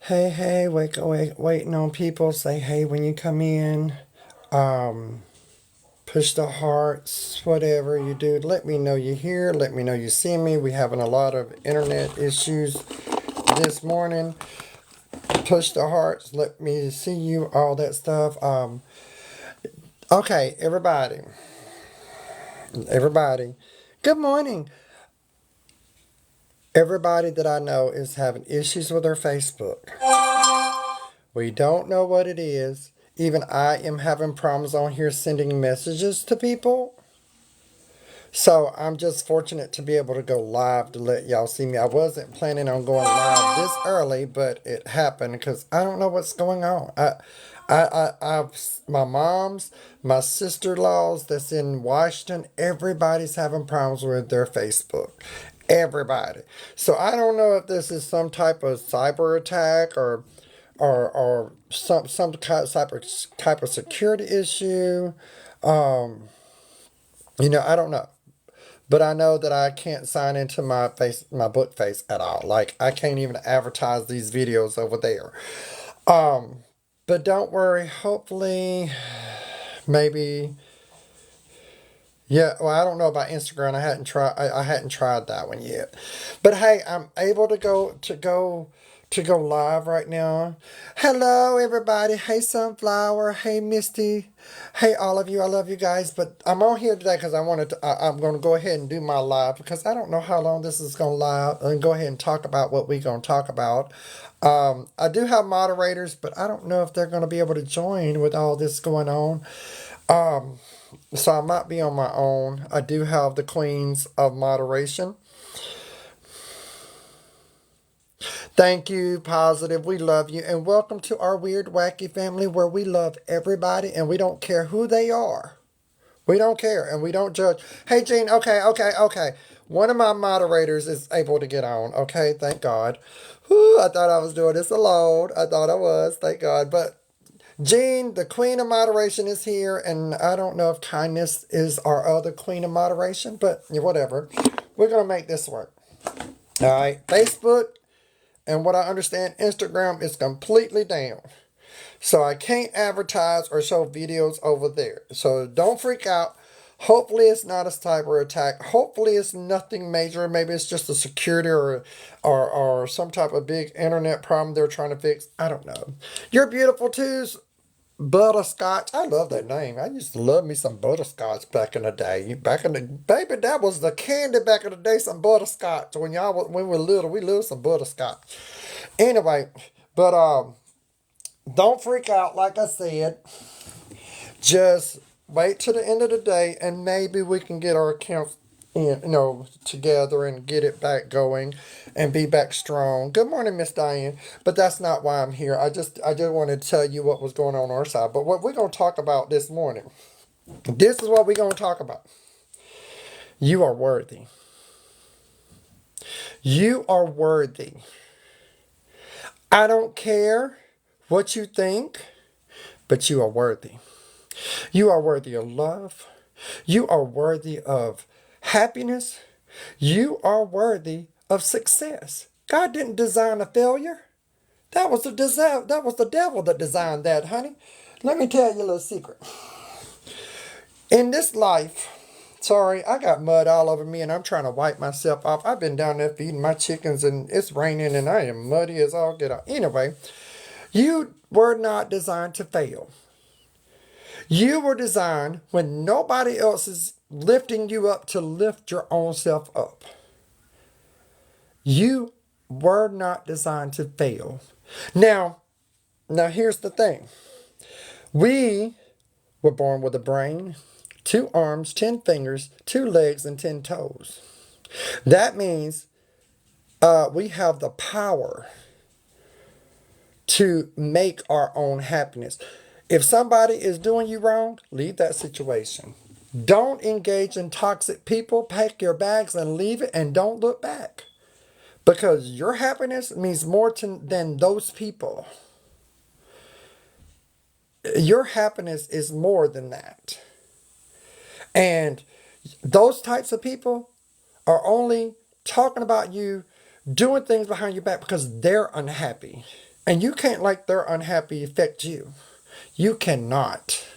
Hey, hey, waiting on people. Say hey when you come in. Um, Push the hearts, whatever you do. Let me know you're here. Let me know you see me. We having a lot of internet issues this morning. Push the hearts. Let me see you. All that stuff. Okay, everybody. Good morning. Everybody that I know is having issues with their Facebook. We don't know what it is. Even I am having problems on here sending messages to people. So I'm just fortunate to be able to go live to let y'all see me. I wasn't planning on going live this early, but it happened because I don't know what's going on. My mom's, my sister-in-laws that's in Washington, everybody's having problems with their Facebook. Everybody. So I don't know if this is some type of cyber attack or some type of security issue. Um, I don't know. But I know that I can't sign into my book face at all. Like I can't even advertise these videos over there. Um, but don't worry. Hopefully, maybe. Yeah. Well, I don't know about Instagram. I hadn't tried that one yet. But hey, I'm able to go live right now. Hello, everybody. Hey, Sunflower. Hey, Misty. Hey, all of you. I love you guys. But I'm on here today because I'm going to go ahead and do my live because I don't know how long this is going to live and go ahead and talk about what we're going to talk about. I do have moderators, but I don't know if they're going to be able to join with all this going on. Um, so I might be on my own. I do have the Queens of Moderation. Thank you, Positive. We love you. And welcome to our weird, wacky family where we love everybody and we don't care who they are. We don't care and we don't judge. Hey, Gene. Okay. One of my moderators is able to get on. Okay, thank God. Whew, I thought I was doing this alone. I thought I was. Thank God. But Jean, the queen of moderation, is here, and I don't know if kindness is our other queen of moderation, but whatever. We're going to make this work. All right. Facebook, and what I understand, Instagram is completely down. So I can't advertise or show videos over there. So don't freak out. Hopefully it's not a cyber attack. Hopefully it's nothing major. Maybe it's just a security or some type of big internet problem they're trying to fix. I don't know. You're beautiful too. Butterscotch. I love that name. I used to love me some butterscotch back in the day. Back in the baby, that was the candy back in the day. Some butterscotch. When we were little, we loved some butterscotch. Anyway, but don't freak out. Like I said, just wait till the end of the day, and maybe we can get our accounts together and get it back going and be back strong. Good morning, Miss Diane. But that's not why I'm here. I just wanted to tell you what was going on our side. But what we're gonna talk about this morning. This is what we're gonna talk about. You are worthy. You are worthy. I don't care what you think, but you are worthy. You are worthy of love. You are worthy of happiness. You are worthy of success. God didn't design a failure. That was the devil that designed that, honey. Let me tell you a little secret. In this life, sorry, I got mud all over me and I'm trying to wipe myself off. I've been down there feeding my chickens and it's raining and I am muddy as all get out. Anyway, you were not designed to fail. You were designed when nobody else is lifting you up to lift your own self up. You were not designed to fail. Now, here's the thing. We were born with a brain, 2 arms, 10 fingers, 2 legs, and 10 toes. That means we have the power to make our own happiness. If somebody is doing you wrong, leave that situation. Don't engage in toxic people. Pack your bags and leave it and don't look back. Because your happiness means more than those people. Your happiness is more than that. And those types of people are only talking about you, doing things behind your back because they're unhappy. And you can't let their unhappy affect you. You cannot.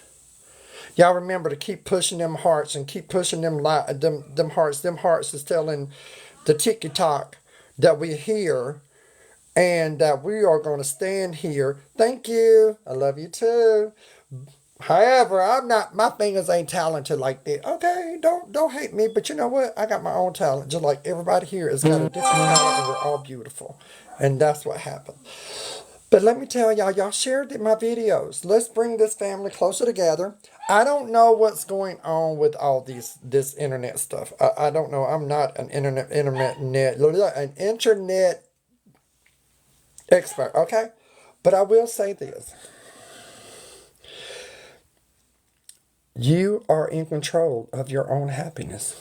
Y'all remember to keep pushing them hearts and keep pushing them hearts. Them hearts is telling the ticky-tock that we're here and that we are going to stand here. Thank you. I love you too. However, I'm not. My fingers ain't talented like that. Okay, don't hate me. But you know what? I got my own talent, just like everybody here has got a different talent, and we're all beautiful, and that's what happened. But let me tell y'all, y'all shared my videos. Let's bring this family closer together. I don't know what's going on with all this internet stuff. I don't know. I'm not an an internet expert. Okay, but I will say this. You are in control of your own happiness.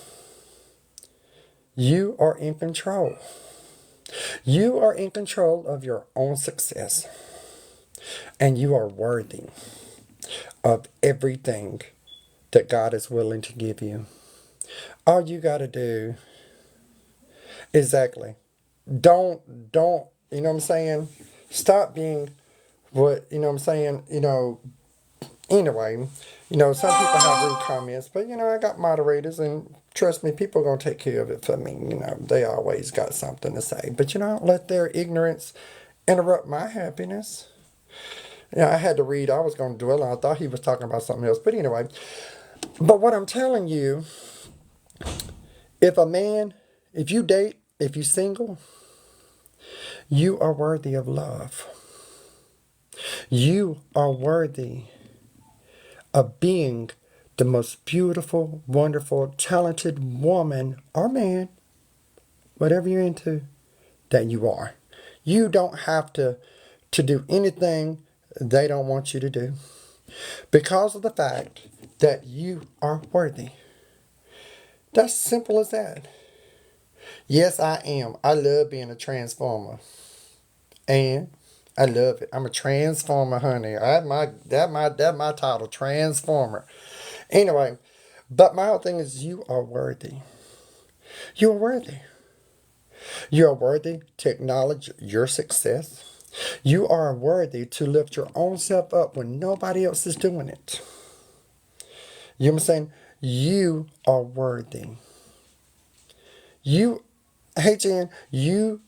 You are in control. You are in control of your own success. And you are worthy of everything that God is willing to give you. All you got to do, exactly. Don't, you know what I'm saying? Stop being what, you know what I'm saying? Anyway, some people have rude comments, but, I got moderators, and trust me, people are going to take care of it for me. They always got something to say. But, don't let their ignorance interrupt my happiness. I had to read. I was going to dwell on. I thought he was talking about something else. But anyway, but what I'm telling you, if you date, if you're single, you are worthy of love. You are worthy of being the most beautiful, wonderful, talented woman or man, whatever you're into, that you are. You don't have to do anything they don't want you to do, because of the fact that you are worthy. That's simple as that. Yes, I am. I love being a transformer. And I love it. I'm a transformer, honey. That my title, transformer. Anyway, but my whole thing is, you are worthy. You are worthy. You are worthy to acknowledge your success. You are worthy to lift your own self up when nobody else is doing it. You know what I'm saying? You are worthy. Hey Jan, you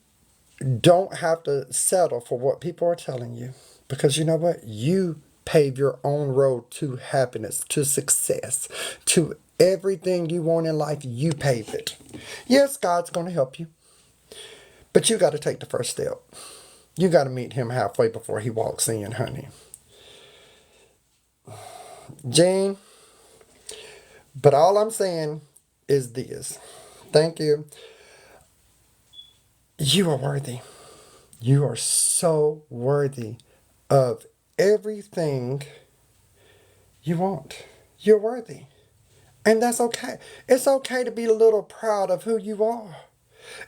don't have to settle for what people are telling you. Because you know what? You pave your own road to happiness, to success, to everything you want in life. You pave it. Yes, God's going to help you. But you got to take the first step. You got to meet him halfway before he walks in, honey. Jane, but all I'm saying is this. Thank you. You are worthy. You are so worthy of everything you want. You're worthy. And that's okay. It's okay to be a little proud of who you are.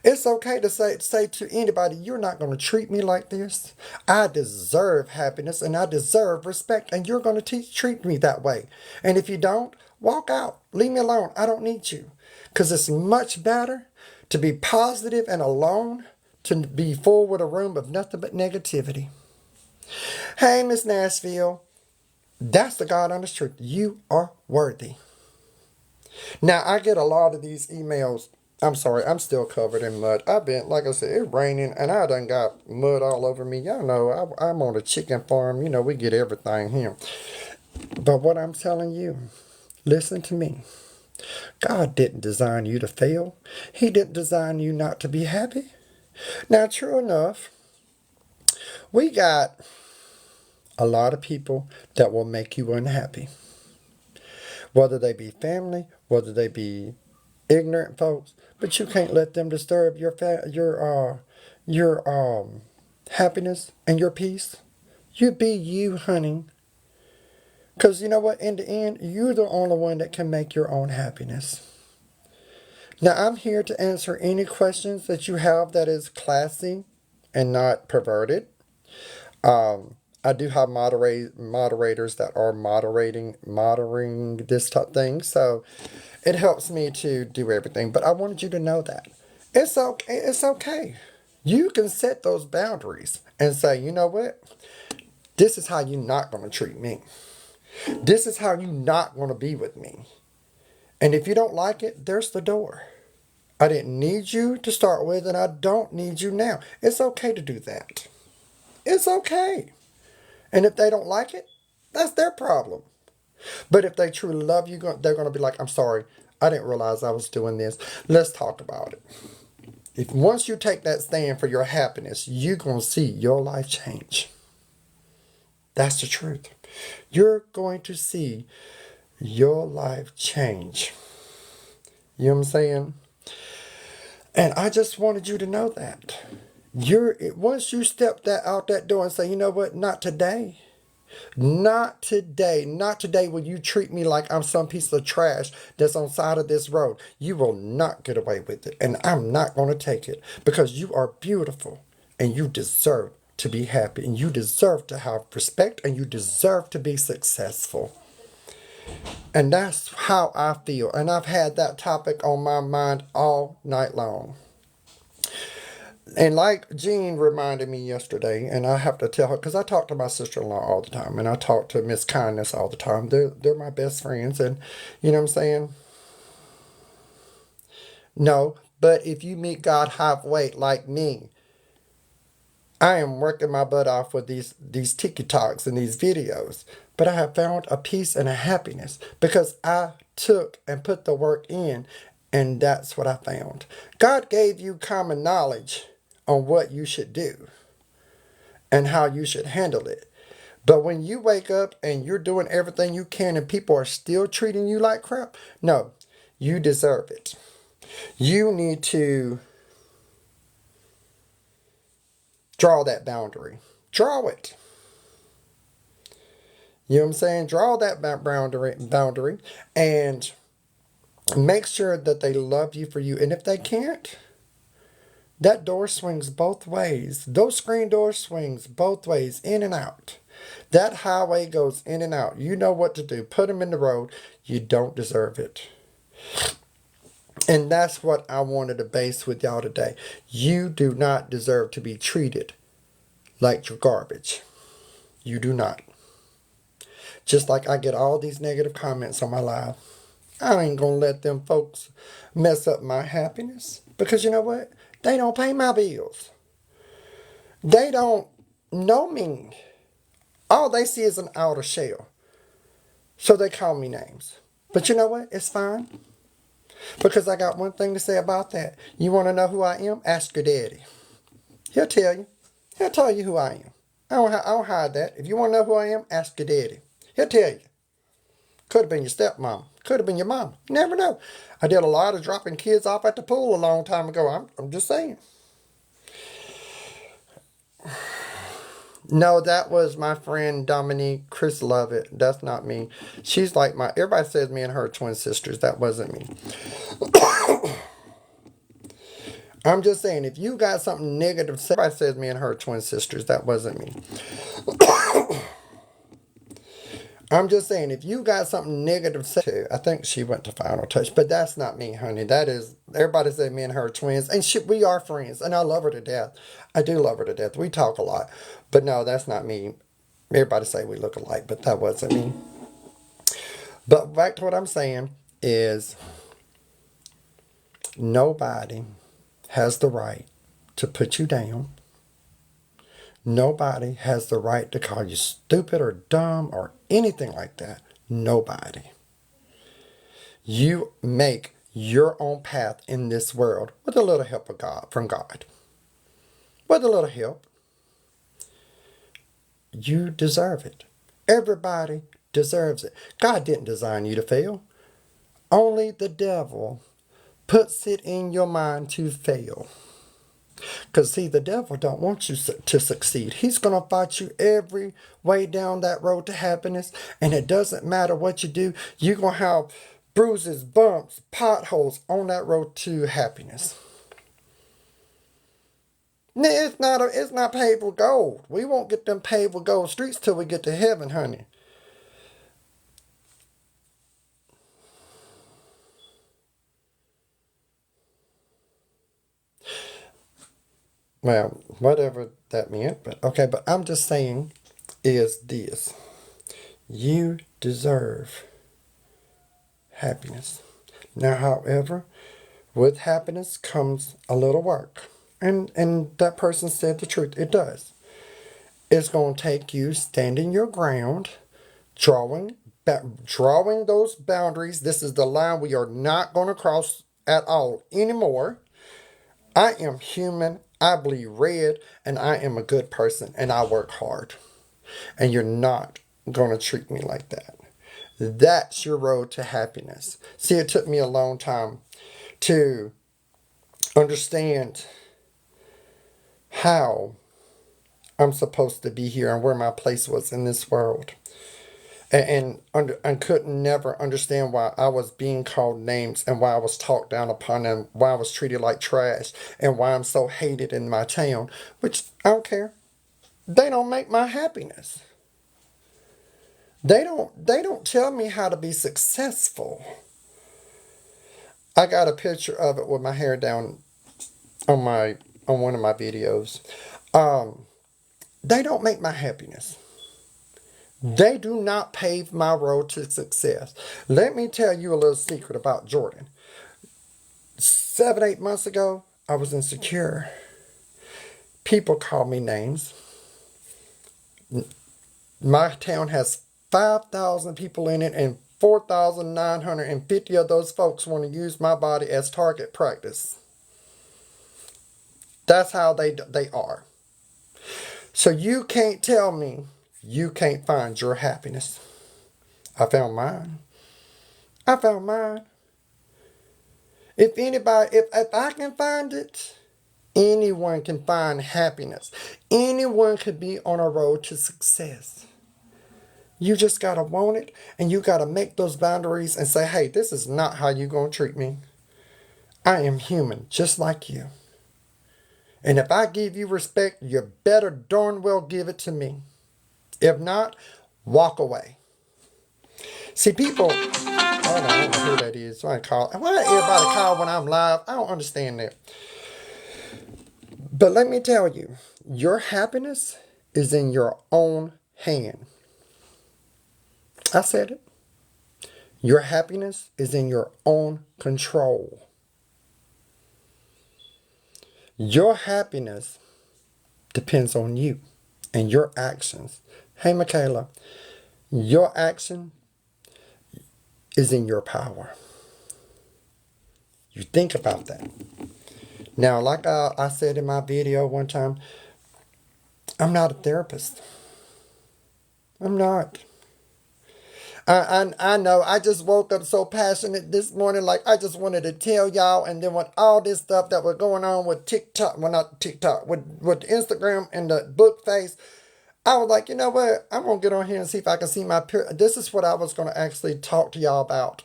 It's okay to say to anybody, you're not going to treat me like this. I deserve happiness and I deserve respect, and you're going to treat me that way. And if you don't, walk out. Leave me alone. I don't need you. Because it's much better to be positive and alone to be full with a room of nothing but negativity. Hey, Miss Nashville. That's the God honest truth. You are worthy. Now, I get a lot of these emails. I'm sorry, I'm still covered in mud. I've been, like I said, it's raining and I done got mud all over me. Y'all know, I'm on a chicken farm. We get everything here. But what I'm telling you, listen to me. God didn't design you to fail. He didn't design you not to be happy. Now, true enough, we got a lot of people that will make you unhappy. Whether they be family, whether they be ignorant folks, but you can't let them disturb your happiness and your peace. You be you, honey. Because you know what? In the end, you're the only one that can make your own happiness. Now, I'm here to answer any questions that you have that is classy and not perverted. I do have moderators that are monitoring this type thing, so it helps me to do everything. But I wanted you to know that it's okay. It's okay. You can set those boundaries, and say, you know what? This is how you're not going to treat me. This is how you're not going to be with me. And if you don't like it, there's the door. I didn't need you to start with, and I don't need you now. It's okay to do that. It's okay. And if they don't like it, that's their problem. But if they truly love you, they're going to be like, I'm sorry, I didn't realize I was doing this. Let's talk about it. If once you take that stand for your happiness, you're going to see your life change. That's the truth. You're going to see your life change. You know what I'm saying? And I just wanted you to know that. Once you step out that door and say, you know what, not today. Not today. Not today will you treat me like I'm some piece of trash that's on the side of this road. You will not get away with it. And I'm not going to take it because you are beautiful and you deserve to be happy and you deserve to have respect and you deserve to be successful. And that's how I feel. And I've had that topic on my mind all night long. And like Jean reminded me yesterday, and I have to tell her, because I talk to my sister-in-law all the time, and I talk to Miss Kindness all the time. They're my best friends, and you know what I'm saying? No, but if you meet God halfway like me, I am working my butt off with these TikToks and these videos. But I have found a peace and a happiness because I took and put the work in, and that's what I found. God gave you common knowledge on what you should do and how you should handle it. But when you wake up and you're doing everything you can and people are still treating you like crap, no, you deserve it. You need to draw that boundary. Draw it. You know what I'm saying? Draw that boundary and make sure that they love you for you. And if they can't, that door swings both ways. Those screen doors swings both ways, in and out. That highway goes in and out. You know what to do. Put them in the road. You don't deserve it. And that's what I wanted to base with y'all today. You do not deserve to be treated like you're garbage. You do not. Just like I get all these negative comments on my live. I ain't gonna let them folks mess up my happiness. Because you know what? They don't pay my bills. They don't know me. All they see is an outer shell. So they call me names. But you know what? It's fine. Because I got one thing to say about that. You want to know who I am? Ask your daddy. He'll tell you. He'll tell you who I am. I don't hide that. If you want to know who I am, ask your daddy. He'll tell you. Could have been your stepmom. Could have been your mom. You never know. I did a lot of dropping kids off at the pool a long time ago. I'm just saying. No, that was my friend Dominique Chris Lovett. That's not me. She's like everybody says me and her are twin sisters. That wasn't me. I'm just saying, if you got something negative, everybody says me and her are twin sisters. That wasn't me. I'm just saying, if you got something negative, I think she went to Final Touch, but that's not me, honey. That is, everybody said me and her are twins, and we are friends, and I love her to death. I do love her to death. We talk a lot, but no, that's not me. Everybody say we look alike, but that wasn't me. But back to what I'm saying is, nobody has the right to put you down. Nobody has the right to call you stupid or dumb or anything like that. Nobody. You make your own path in this world with a little help of God, from God. With a little help. You deserve it. Everybody deserves it. God didn't design you to fail. Only the devil puts it in your mind to fail. Because, see, the devil don't want you to succeed. He's going to fight you every way down that road to happiness. And it doesn't matter what you do. You're going to have bruises, bumps, potholes on that road to happiness. It's not paved with gold. We won't get them paved with gold streets till we get to heaven, honey. Well, whatever that meant, but okay, but I'm just saying is this. You deserve happiness. Now, however, with happiness comes a little work. And that person said the truth. It does. It's going to take you standing your ground, drawing drawing those boundaries. This is the line we are not going to cross at all anymore. I am human. I bleed red, and I am a good person, and I work hard. And you're not going to treat me like that. That's your road to happiness. See, it took me a long time to understand how I'm supposed to be here and where my place was in this world. And couldn't never understand why I was being called names and why I was talked down upon and why I was treated like trash and why I'm so hated in my town, which I don't care. They don't make my happiness. They don't tell me how to be successful. I got a picture of it with my hair down on my on one of my videos. Um, they don't make my happiness. They do not pave my road to success. Let me tell you a little secret about Jordan. 7, 8 months ago, I was insecure. People call me names. My town has 5,000 people in it, and 4,950 of those folks want to use my body as target practice. That's how they are. So you can't tell me you can't find your happiness. I found mine. I found mine. If I can find it, anyone can find happiness. Anyone could be on a road to success. You just gotta want it, and you gotta make those boundaries and say, hey, this is not how you gonna treat me. I am human, just like you. And if I give you respect, you better darn well give it to me. If not, walk away. See, people, I don't know who that is. Why everybody call when I'm live? I don't understand that. But let me tell you, your happiness is in your own hand. I said it. Your happiness is in your own control. Your happiness depends on you and your actions. Hey, Michaela, your action is in your power. You think about that. Now, like I said in my video one time, I'm not a therapist. I'm not. I know I just woke up so passionate this morning, like I just wanted to tell y'all, and then with all this stuff that was going on with TikTok, well not TikTok, with Instagram and the book face, I was like, you know what, I'm going to get on here and see if I can see my this is what I was going to actually talk to y'all about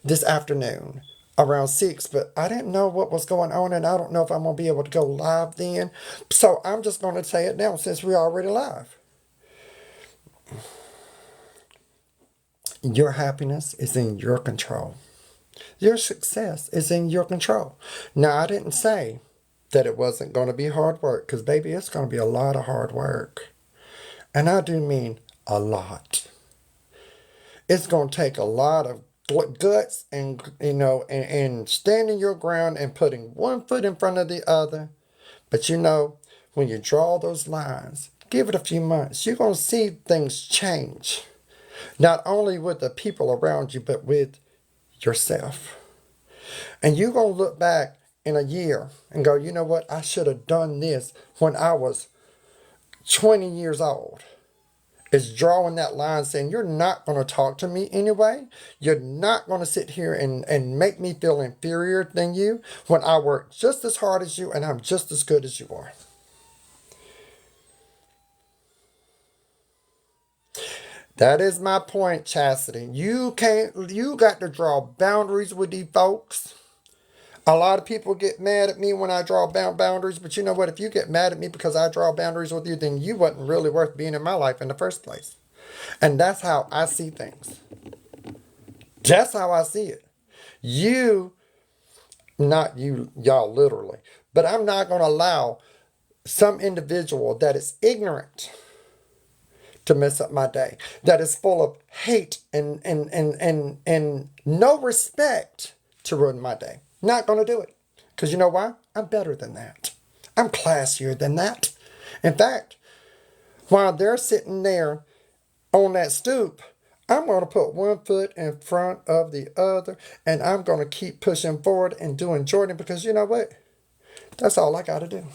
this afternoon around 6, but I didn't know what was going on, and I don't know if I'm going to be able to go live then, so I'm just going to say it now since we're already live. Your happiness is in your control. Your success is in your control. Now, I didn't say that it wasn't going to be hard work, because, baby, it's going to be a lot of hard work. And I do mean a lot. It's going to take a lot of guts and, and standing your ground and putting one foot in front of the other. But, when you draw those lines, give it a few months, you're going to see things change. Not only with the people around you, but with yourself. And you're going to look back in a year and go, you know what? I should have done this when I was 20 years old. It's drawing that line saying, you're not going to talk to me anyway. You're not going to sit here and make me feel inferior than you when I work just as hard as you and I'm just as good as you are. That is my point, Chastity. You got to draw boundaries with these folks. A lot of people get mad at me when I draw boundaries, but you know what? If you get mad at me because I draw boundaries with you, then you wasn't really worth being in my life in the first place. And that's how I see things. That's how I see it. You, not you, y'all literally, but I'm not going to allow some individual that is ignorant to mess up my day, that is full of hate and no respect to ruin my day. Not going to do it. Because you know why? I'm better than that. I'm classier than that. In fact, while they're sitting there on that stoop, I'm going to put one foot in front of the other and I'm going to keep pushing forward and doing Jordan because you know what? That's all I got to do.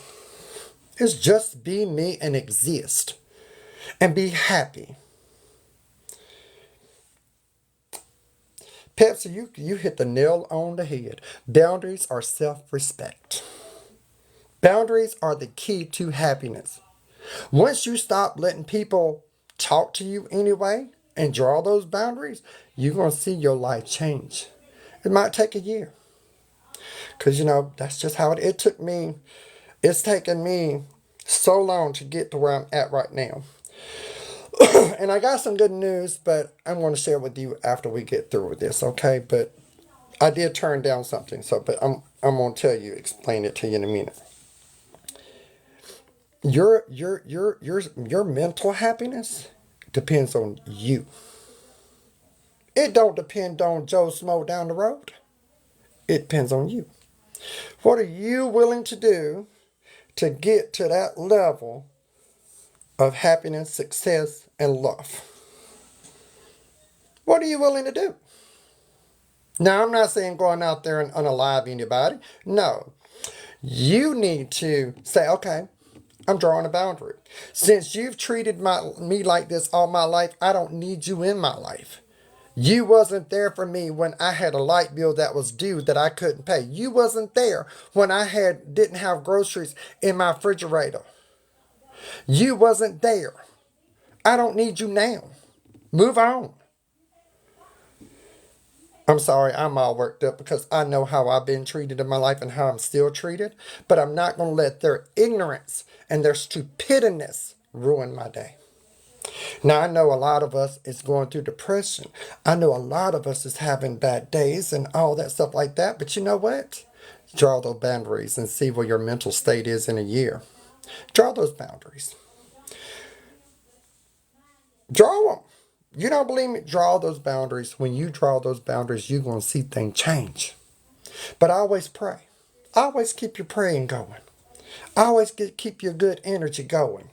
It's just be me and exist and be happy. Pepsi, you hit the nail on the head. Boundaries are self-respect. Boundaries are the key to happiness. Once you stop letting people talk to you anyway and draw those boundaries, you're going to see your life change. It might take a year. Because, that's just how it took me. It's taken me so long to get to where I'm at right now. And I got some good news, but I'm going to share with you after we get through with this, okay? But I did turn down something, but I'm going to explain it to you in a minute. Your mental happiness depends on you. It don't depend on Joe Smo down the road. It depends on you. What are you willing to do to get to that level of happiness, success, and love? What are you willing to do? Now, I'm not saying going out there and unalive anybody. No. You need to say, okay, I'm drawing a boundary. Since you've treated me like this all my life, I don't need you in my life. You wasn't there for me when I had a light bill that was due that I couldn't pay. You wasn't there when I didn't have groceries in my refrigerator. You wasn't there. I don't need you now. Move on. I'm sorry, I'm all worked up because I know how I've been treated in my life and how I'm still treated. But I'm not going to let their ignorance and their stupidness ruin my day. Now, I know a lot of us is going through depression. I know a lot of us is having bad days and all that stuff like that. But you know what? Draw those boundaries and see where your mental state is in a year. Draw those boundaries. Draw them. You don't believe me? Draw those boundaries. When you draw those boundaries, you're going to see things change. But always pray. Always keep your praying going. Always keep your good energy going.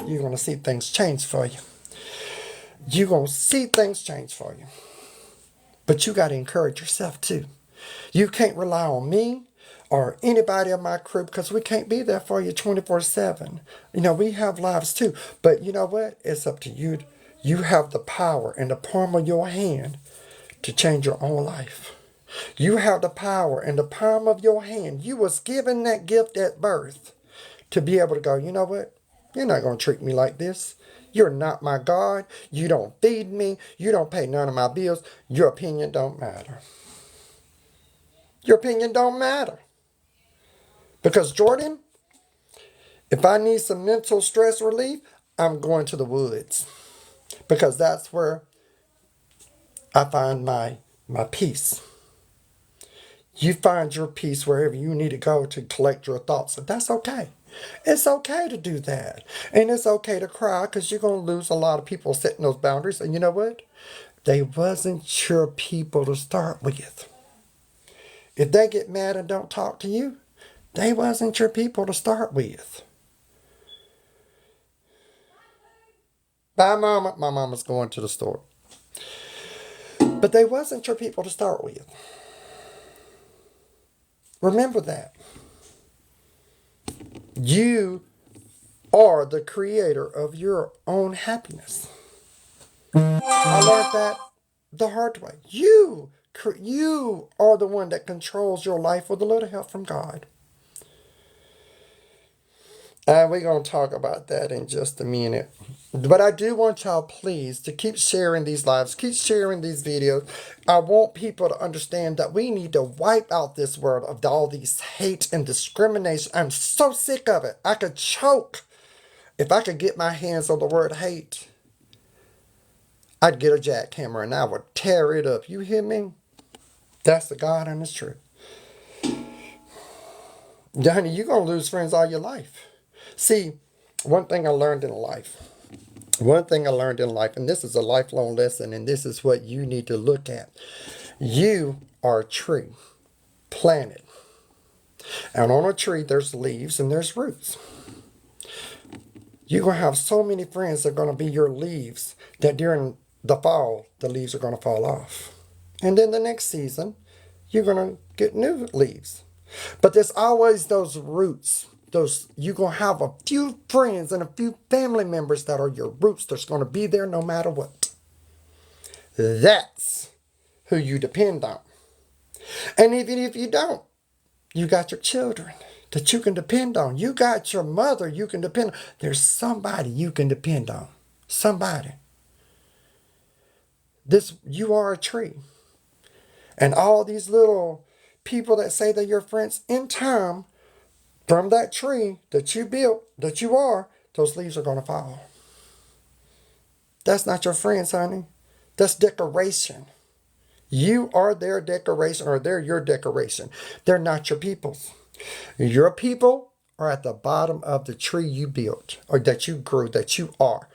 You're going to see things change for you. You're going to see things change for you. But you got to encourage yourself too. You can't rely on me or anybody in my crew because we can't be there for you 24/7. We have lives too. But you know what? It's up to you. You have the power in the palm of your hand to change your own life. You have the power in the palm of your hand. You was given that gift at birth to be able to go, you know what? You're not going to treat me like this. You're not my God. You don't feed me. You don't pay none of my bills. Your opinion don't matter. Your opinion don't matter. Because Jordan, if I need some mental stress relief, I'm going to the woods. Because that's where I find my peace. You find your peace wherever you need to go to collect your thoughts. And that's okay. It's okay to do that. And it's okay to cry because you're going to lose a lot of people setting those boundaries. And you know what? They wasn't your people to start with. If they get mad and don't talk to you, they wasn't your people to start with. Bye, Mama. My mama's going to the store. But they wasn't your people to start with. Remember that. You are the creator of your own happiness. I learned that the hard way. You are the one that controls your life with a little help from God. And we're going to talk about that in just a minute. But I do want y'all, please, to keep sharing these lives. Keep sharing these videos. I want people to understand that we need to wipe out this world of all these hate and discrimination. I'm so sick of it. I could choke if I could get my hands on the word hate. I'd get a jackhammer and I would tear it up. You hear me? That's the God and the truth. Honey, you're going to lose friends all your life. See, one thing I learned in life, and this is a lifelong lesson, and this is what you need to look at. You are a tree planted. And on a tree, there's leaves and there's roots. You're going to have so many friends that are going to be your leaves that during the fall, the leaves are going to fall off. And then the next season, you're going to get new leaves. But there's always those roots. You're going to have a few friends and a few family members that are your roots that's going to be there no matter what. That's who you depend on. And even if you don't, you got your children that you can depend on. You got your mother you can depend on. There's somebody you can depend on. Somebody. You are a tree. And all these little people that say they're your friends, in time, from that tree that you built, that you are, those leaves are going to fall. That's not your friends, honey. That's decoration. You are their decoration, or they're your decoration. They're not your people's. Your people are at the bottom of the tree you built, or that you grew, that you are.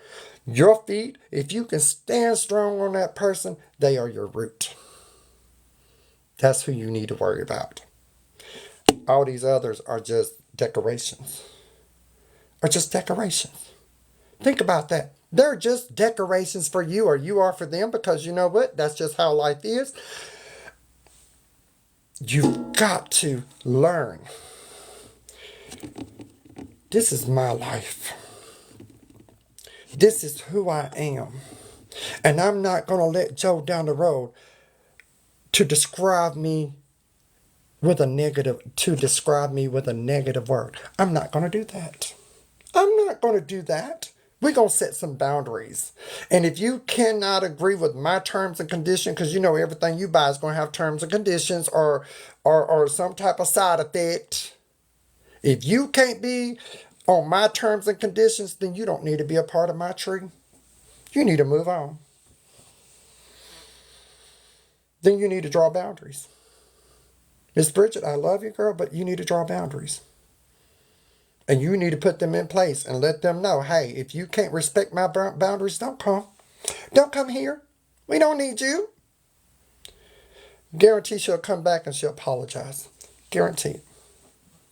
Your feet, if you can stand strong on that person, they are your root. That's who you need to worry about. All these others are just decorations. Are just decorations. Think about that. They're just decorations for you, or you are for them, because you know what? That's just how life is. You've got to learn. This is my life. This is who I am. And I'm not going to let Joe down the road to describe me with a negative word. I'm not going to do that. I'm not going to do that. We're going to set some boundaries. And if you cannot agree with my terms and conditions, because you know everything you buy is going to have terms and conditions or some type of side effect. If you can't be on my terms and conditions, then you don't need to be a part of my tree. You need to move on. Then you need to draw boundaries. Miss Bridget, I love you, girl, but you need to draw boundaries. And you need to put them in place and let them know, hey, if you can't respect my boundaries, don't come. Don't come here. We don't need you. Guarantee she'll come back and she'll apologize. Guarantee it.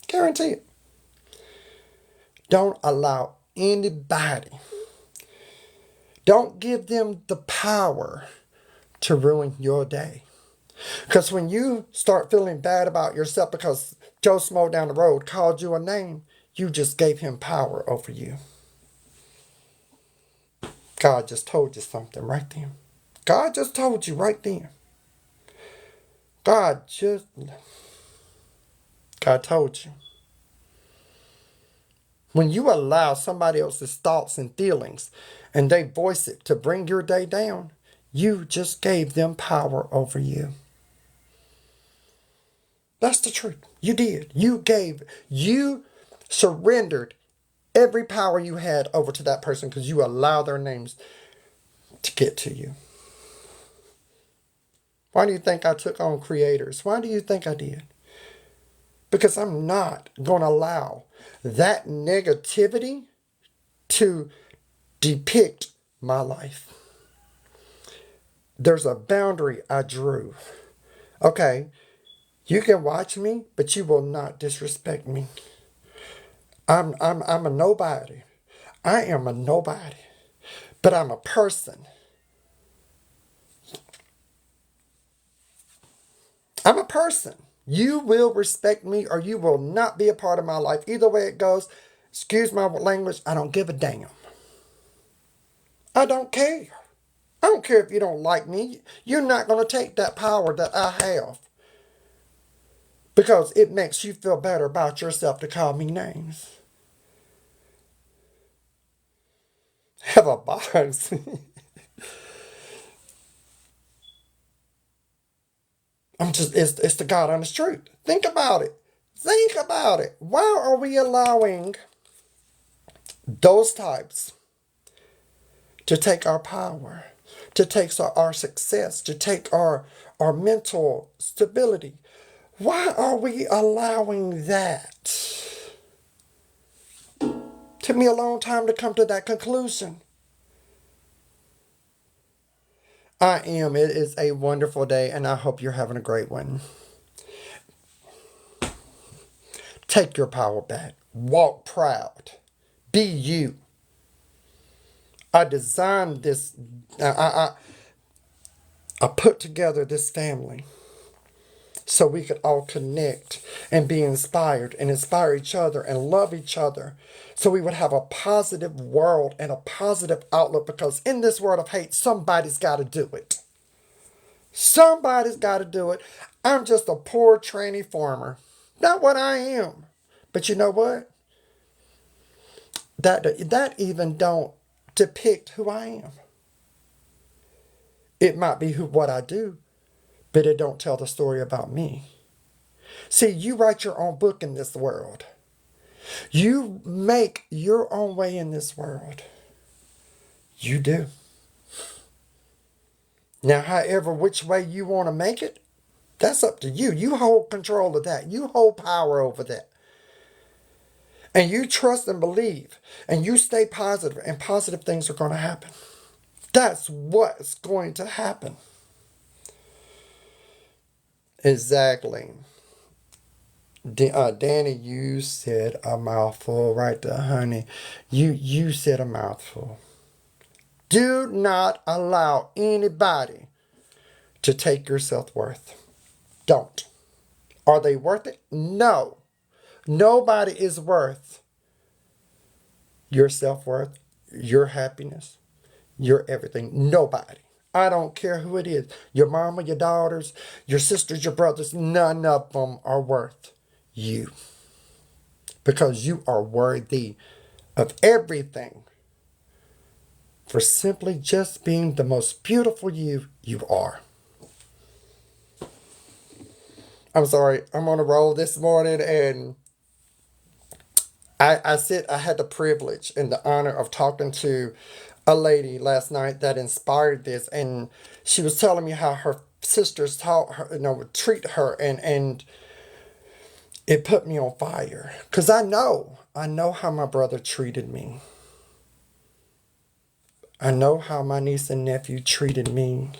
Guarantee it. Don't allow anybody. Don't give them the power to ruin your day. Because when you start feeling bad about yourself because Joe Smo down the road called you a name, you just gave him power over you. God just told you something right then. God just told you right then. God told you. When you allow somebody else's thoughts and feelings and they voice it to bring your day down, you just gave them power over you. That's the truth. You did. You surrendered every power you had over to that person because you allowed their names to get to you. Why do you think I took on creators? Why do you think I did? Because I'm not going to allow that negativity to depict my life. There's a boundary I drew. Okay, you can watch me, but you will not disrespect me. I'm a nobody. I am a nobody. But I'm a person. I'm a person. You will respect me or you will not be a part of my life. Either way it goes, excuse my language, I don't give a damn. I don't care. I don't care if you don't like me. You're not going to take that power that I have. Because it makes you feel better about yourself to call me names. Have a box. It's the God honest truth. Think about it. Think about it. Why are we allowing those types to take our power, to take our success, to take our mental stability? Why are we allowing that? Took me a long time to come to that conclusion. I am. It is a wonderful day, and I hope you're having a great one. Take your power back. Walk proud. Be you. I designed this. I put together this family so we could all connect and be inspired and inspire each other and love each other, so we would have a positive world and a positive outlook, because in this world of hate, somebody's got to do it. Somebody's got to do it. I'm just a poor tranny farmer. Not what I am. But you know what? That even don't depict who I am. It might be what I do, but it don't tell the story about me. See, you write your own book in this world. You make your own way in this world. You do. Now, however, which way you want to make it, that's up to you. You hold control of that. You hold power over that. And you trust and believe. And you stay positive. And positive things are going to happen. That's what's going to happen. Exactly. Danny, you said a mouthful right there, honey. You said a mouthful. Do not allow anybody to take your self-worth. Don't. Are they worth it? No. Nobody is worth your self-worth, your happiness, your everything. Nobody. I don't care who it is. Your mama, your daughters, your sisters, your brothers. None of them are worth you. Because you are worthy of everything for simply just being the most beautiful you are. I'm sorry, I'm on a roll this morning, and I had the privilege and the honor of talking to a lady last night that inspired this, and she was telling me how her sisters taught her, treat her, and it put me on fire. Because I know how my brother treated me. I know how my niece and nephew treated me.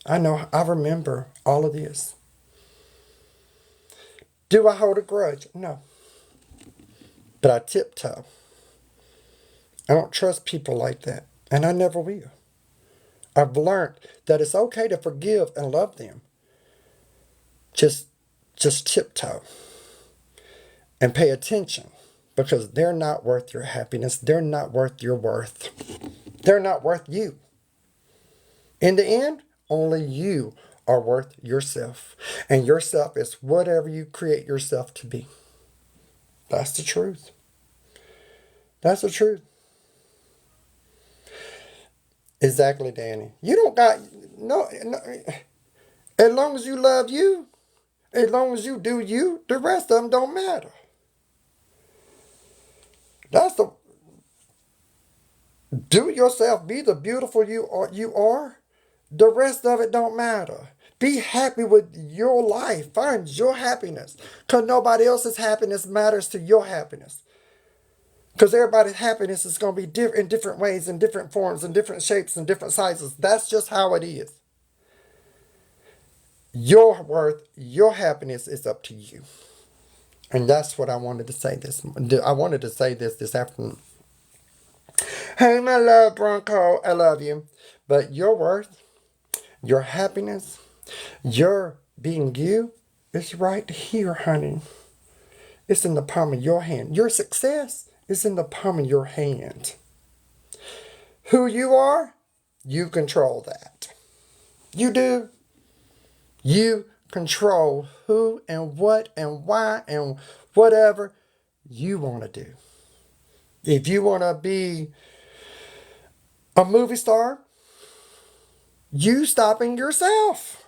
I remember all of this. Do I hold a grudge? No. But I tiptoe. I don't trust people like that. And I never will. I've learned that it's okay to forgive and love them. Just tiptoe. And pay attention. Because they're not worth your happiness. They're not worth your worth. They're not worth you. In the end, only you are worth yourself. And yourself is whatever you create yourself to be. That's the truth. That's the truth. Exactly, Danny. You don't got no. As long as you love you, as long as you do you, the rest of them don't matter. That's the do yourself. Be the beautiful you are. You are. The rest of it don't matter. Be happy with your life. Find your happiness, cause nobody else's happiness matters to your happiness. Because everybody's happiness is going to be different in different ways, in different forms, in different shapes, and different sizes. That's just how it is. Your worth, your happiness is up to you. And that's what I wanted to say I wanted to say this afternoon. Hey, my love, Bronco, I love you. But your worth, your happiness, your being you is right here, honey. It's in the palm of your hand. Your success is in the palm of your hand. Who you are, you control that. You do. You control who and what and why and whatever you want to do. If you want to be a movie star, you stopping yourself.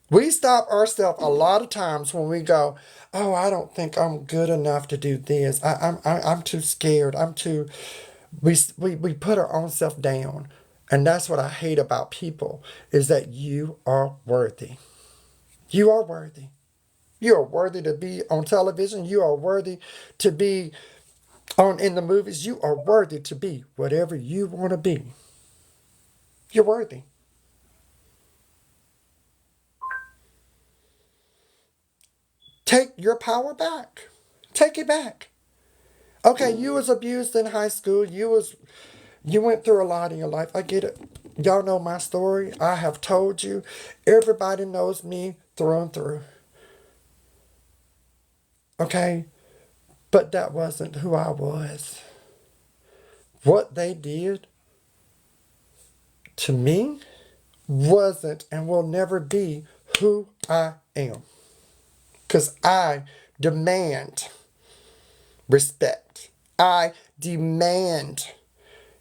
We stop ourselves a lot of times when we go, oh, I don't think I'm good enough to do this. I'm too scared. We put our own self down. And that's what I hate about people, is that you are worthy. You are worthy. You are worthy to be on television. You are worthy to be on in the movies. You are worthy to be whatever you want to be. You're worthy. Take your power back. Take it back. Okay, you was abused in high school. You went through a lot in your life. I get it. Y'all know my story. I have told you. Everybody knows me through and through. Okay? But that wasn't who I was. What they did to me wasn't and will never be who I am. Because I demand respect. I demand.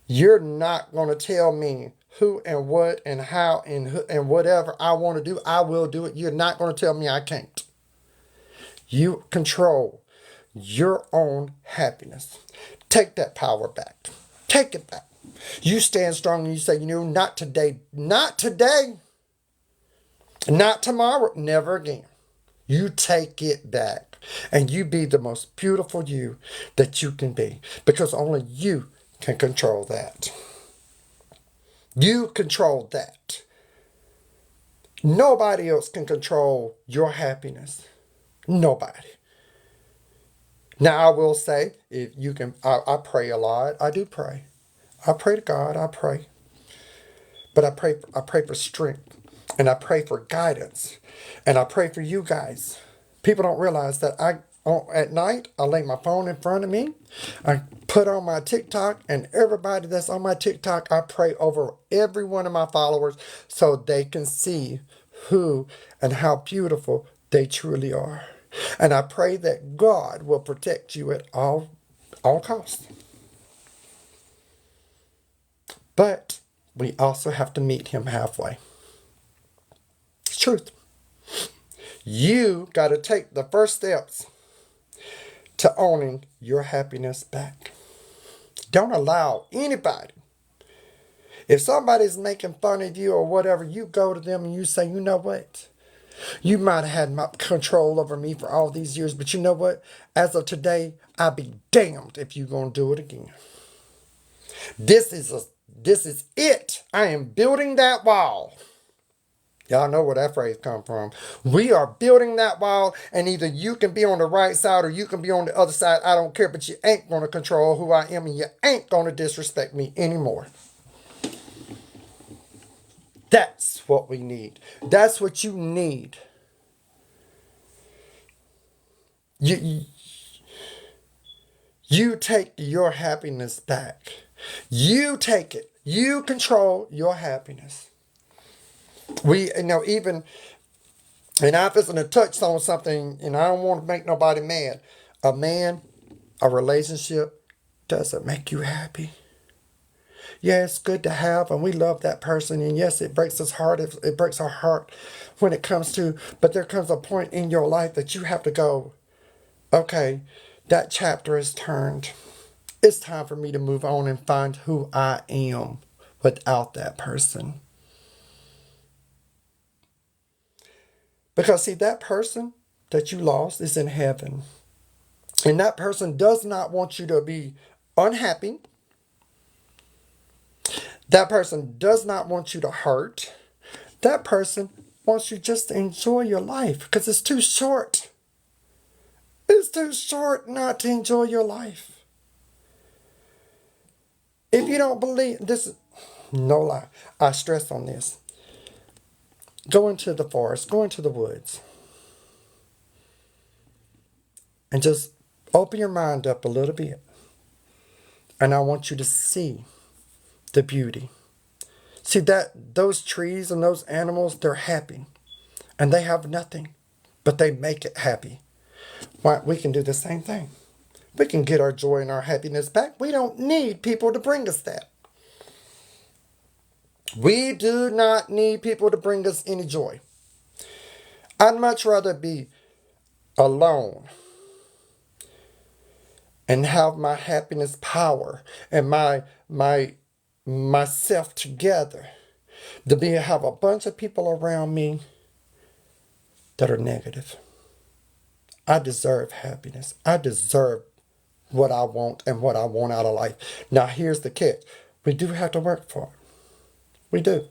You're not going to tell me who and what and how and whatever I want to do, I will do it. You're not going to tell me I can't. You control your own happiness. Take that power back. Take it back. You stand strong and you say, not today, not today, not tomorrow, never again. You take it back and you be the most beautiful you that you can be, because only you can control that. You control that. Nobody else can control your happiness. Nobody. Now, I will say, if you can, I pray a lot. I do pray. I pray to God. I pray. But I pray for strength. And I pray for guidance. And I pray for you guys. People don't realize that at night, I lay my phone in front of me. I put on my TikTok, and everybody that's on my TikTok, I pray over every one of my followers so they can see who and how beautiful they truly are. And I pray that God will protect you at all costs. But we also have to meet him halfway. It's truth. You got to take the first steps to owning your happiness back. Don't allow anybody. If somebody's making fun of you or whatever, you go to them and you say, you know what? You might have had my control over me for all these years, but you know what? As of today, I'll be damned if you're going to do it again. This is it. I am building that wall. Y'all know where that phrase come from. We are building that wall, and either you can be on the right side or you can be on the other side. I don't care, but you ain't going to control who I am, and you ain't going to disrespect me anymore. That's what we need. That's what you need. You take your happiness back. You take it. You control your happiness. Even, and I'm just going to touch on something, and I don't want to make nobody mad. A relationship doesn't make you happy. Yeah, it's good to have, and we love that person, and yes, it breaks us heart. It breaks our heart when it comes to, but there comes a point in your life that you have to go, okay, that chapter is turned. It's time for me to move on and find who I am without that person. Because, see, that person that you lost is in heaven. And that person does not want you to be unhappy. That person does not want you to hurt. That person wants you just to enjoy your life because it's too short. It's too short not to enjoy your life. If you don't believe this, no lie, I stress on this. Go into the forest, go into the woods, and just open your mind up a little bit. And I want you to see the beauty. See that those trees and those animals, they're happy. And they have nothing, but they make it happy. Why, we can do the same thing. We can get our joy and our happiness back. We don't need people to bring us that. We do not need people to bring us any joy. I'd much rather be alone and have my happiness power and my myself together to have a bunch of people around me that are negative. I deserve happiness. I deserve what I want and what I want out of life. Now, here's the catch. We do have to work for it. We do.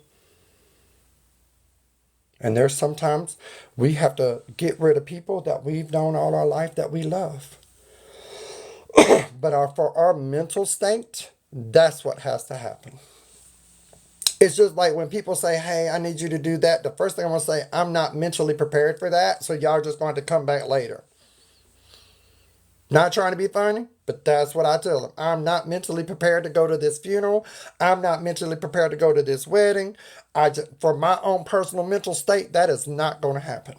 And there's sometimes we have to get rid of people that we've known all our life that we love. But for our mental state, that's what has to happen. It's just like when people say, hey, I need you to do that. The first thing I'm going to say, I'm not mentally prepared for that. So y'all just going to come back later. Not trying to be funny, but that's what I tell them. I'm not mentally prepared to go to this funeral. I'm not mentally prepared to go to this wedding. For my own personal mental state, that is not going to happen.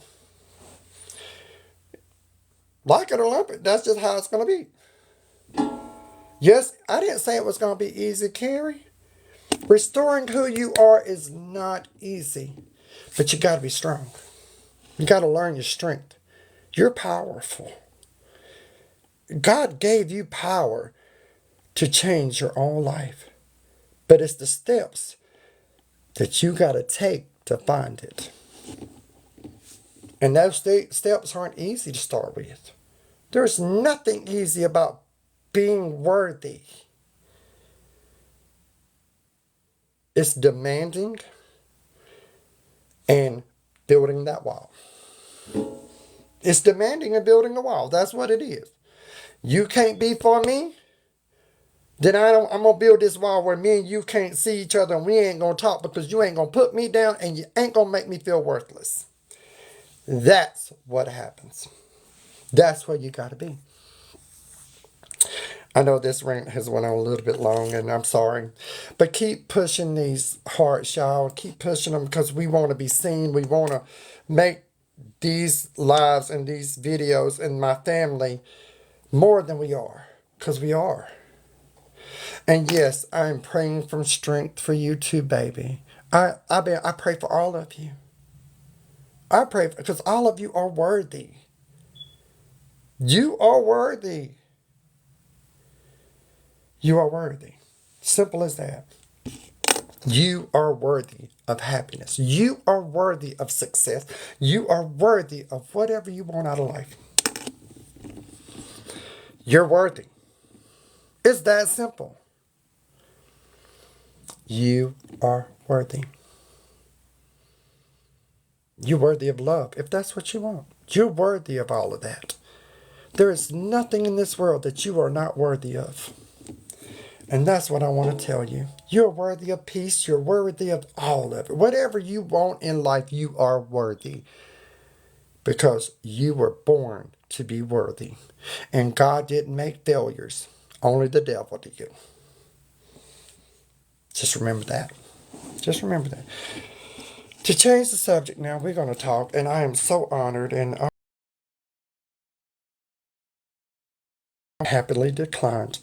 Like it or lump it, that's just how it's going to be. Yes, I didn't say it was going to be easy, Carrie. Restoring who you are is not easy, but you got to be strong. You got to learn your strength. You're powerful. God gave you power to change your own life, but it's the steps that you got to take to find it. And those steps aren't easy to start with. There's nothing easy about being worthy. It's demanding and building that wall. It's demanding and building a wall. That's what it is. You can't be for me, then I'm going to build this wall where me and you can't see each other and we ain't going to talk because you ain't going to put me down and you ain't going to make me feel worthless. That's what happens. That's where you got to be. I know this rant has went on a little bit long, and I'm sorry. But keep pushing these hearts, y'all. Keep pushing them because we want to be seen. We want to make these lives and these videos and my family more than we are. Because we are. And yes, I'm praying from strength for you too, baby. I pray for all of you. I pray because all of you are worthy. You are worthy. You are worthy. Simple as that. You are worthy of happiness. You are worthy of success. You are worthy of whatever you want out of life. You're worthy. It's that simple. You are worthy. You're worthy of love, if that's what you want. You're worthy of all of that. There is nothing in this world that you are not worthy of. And that's what I want to tell you. You're worthy of peace. You're worthy of all of it. Whatever you want in life, you are worthy. Because you were born to be worthy. And God didn't make failures. Only the devil did. Just remember that. Just remember that. To change the subject now, we're going to talk. And I am so honored and happily declined.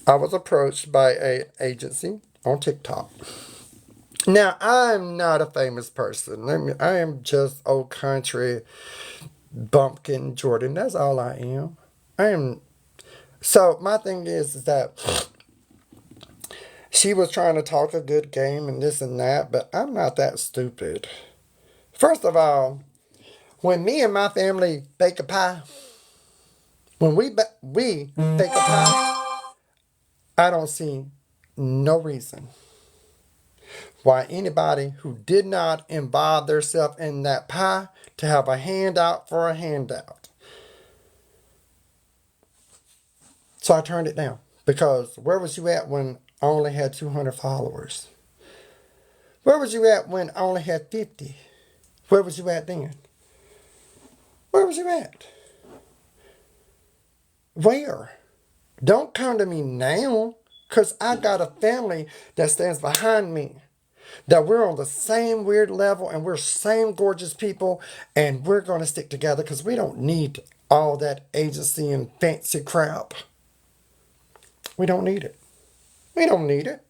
I was approached by an agency on TikTok. Now, I'm not a famous person. I am just old country bumpkin Jordan. That's all I am. So my thing is that she was trying to talk a good game and this and that, but I'm not that stupid. First of all, when me and my family bake a pie, when we bake a pie, I don't see no reason why anybody who did not involve themselves in that pie to have a handout for a handout. So I turned it down because where was you at when I only had 200 followers? Where was you at when I only had 50? Where was you at then? Where was you at? Where? Don't come to me now because I got a family that stands behind me. That we're on the same weird level and we're same gorgeous people and we're going to stick together because we don't need all that agency and fancy crap. We don't need it. We don't need it.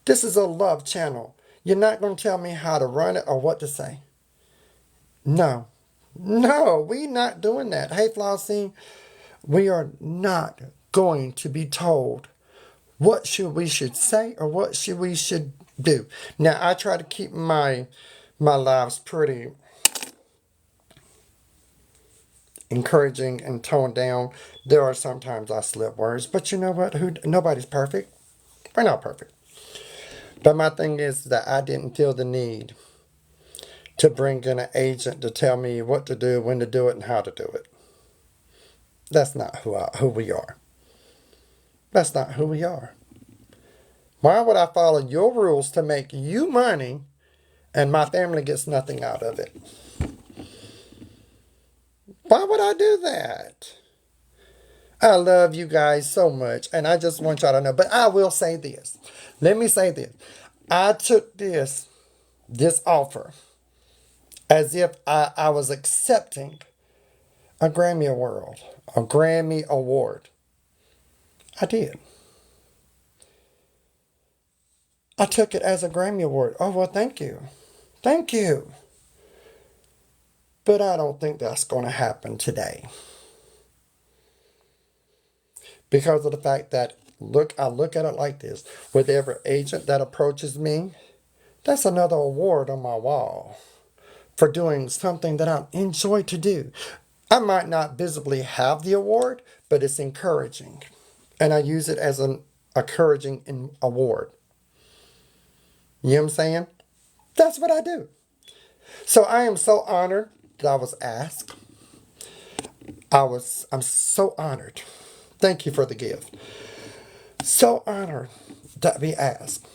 This is a love channel. You're not going to tell me how to run it or what to say. No. No, we're not doing that. Hey, Flossie, we are not going to be told what should we should say or what should we should do. Now I try to keep my lives pretty encouraging and toned down. There are sometimes I slip words, but you know what? Nobody's perfect. We're not perfect. But my thing is that I didn't feel the need to bring in an agent to tell me what to do, when to do it, and how to do it. That's not who we are. That's not who we are. Why would I follow your rules to make you money and my family gets nothing out of it? Why would I do that? I love you guys so much, and I just want y'all to know. But I will say this. Let me say this. I took this offer as if I was accepting a Grammy Award, a Grammy Award. I did. I took it as a Grammy Award. Oh, well, thank you. Thank you. But I don't think that's going to happen today. Because of the fact that, I look at it like this. With every agent that approaches me, that's another award on my wall for doing something that I enjoy to do. I might not visibly have the award, but it's encouraging. And I use it as an encouraging award. You know what I'm saying? That's what I do. So I am so honored that I was asked. I'm so honored. Thank you for the gift. So honored that we asked.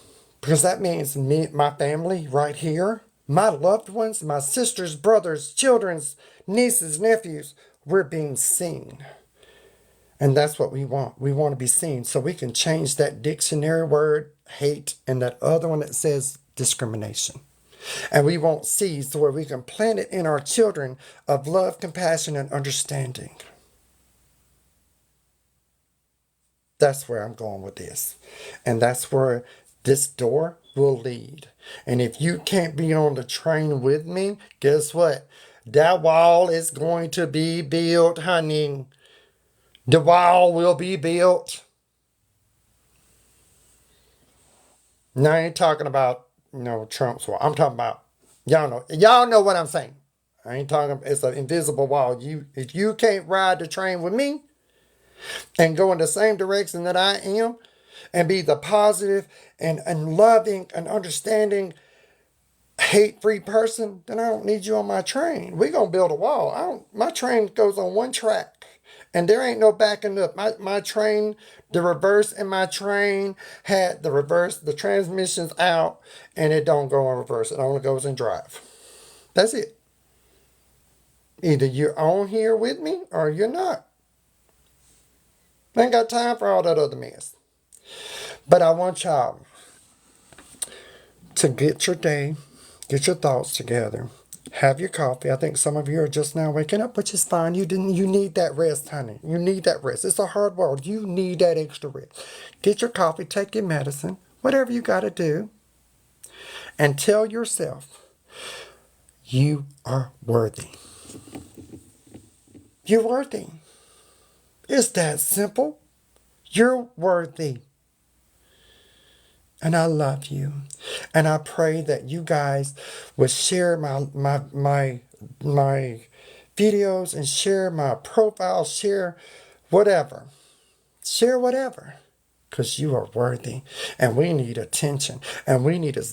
Because that means me, my family right here, my loved ones, my sisters, brothers, children's, nieces, nephews, we're being seen. And that's what we want. We want to be seen so we can change that dictionary word hate and that other one that says discrimination. And we want seeds where we can plant it in our children of love, compassion, and understanding. That's where I'm going with this. And that's where this door will lead. And if you can't be on the train with me, guess what? That wall is going to be built, honey. The wall will be built. Now I ain't talking about, Trump's wall. I'm talking about, y'all know what I'm saying. I ain't talking, it's an invisible wall. If you can't ride the train with me and go in the same direction that I am and be the positive and loving and understanding hate-free person, then I don't need you on my train. We're going to build a wall. My train goes on one track. And there ain't no backing up. My train, the reverse in my train had the transmission's out, and it don't go in reverse. It only goes in drive. That's it. Either you're on here with me or you're not. I ain't got time for all that other mess. But I want y'all to get your day, get your thoughts together. Have your coffee. I think some of you are just now waking up, which is fine. You need that rest, honey. You need that rest. It's a hard world. You need that extra rest. Get your coffee, take your medicine, whatever you got to do, and tell yourself you are worthy. You're worthy. It's that simple. You're worthy. And I love you. And I pray that you guys would share my videos and share my profile, share whatever. Share whatever. Because you are worthy. And we need attention. And we need to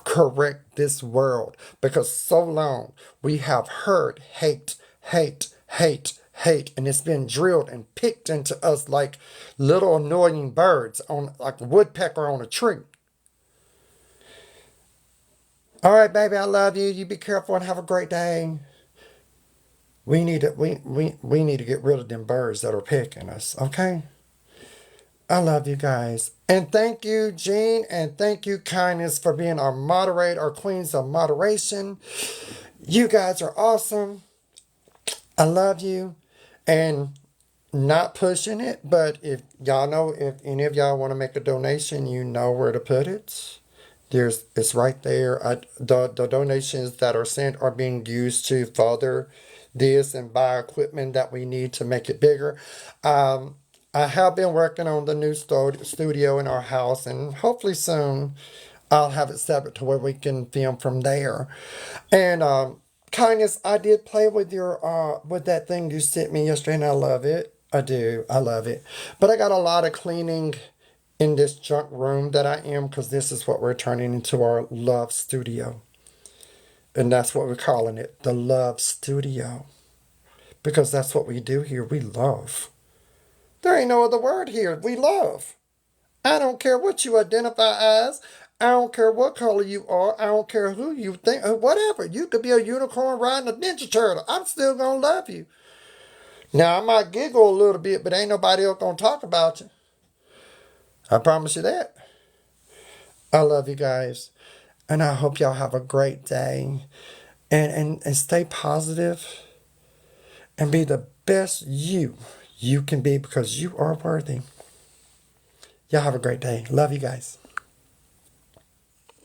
correct this world. Because so long we have heard hate, hate, hate, hate, and it's been drilled and picked into us like little annoying birds like a woodpecker on a tree. All right, baby, I love you. You be careful and have a great day. We need to we need to get rid of them birds that are picking us, okay? I love you guys. And thank you, Jean, and thank you, Kindness, for being our moderator, our queens of moderation. You guys are awesome. I love you. And not pushing it, but if y'all know, if any of y'all want to make a donation, you know where to put it. It's right there. The donations that are sent are being used to further this and buy equipment that we need to make it bigger. I have been working on the new studio in our house, and hopefully soon I'll have it set up to where we can film from there. And Kindness, I did play with your with that thing you sent me yesterday, and I love it. I do. I love it. But I got a lot of cleaning in this junk room that I am, because this is what we're turning into our love studio. And that's what we're calling it, the love studio. Because that's what we do here. We love. There ain't no other word here. We love. I don't care what you identify as. I don't care what color you are. I don't care who you think, whatever. You could be a unicorn riding a Ninja Turtle. I'm still going to love you. Now, I might giggle a little bit, but ain't nobody else going to talk about you. I promise you that. I love you guys. And I hope y'all have a great day. And stay positive and be the best you can be, because you are worthy. Y'all have a great day. Love you guys.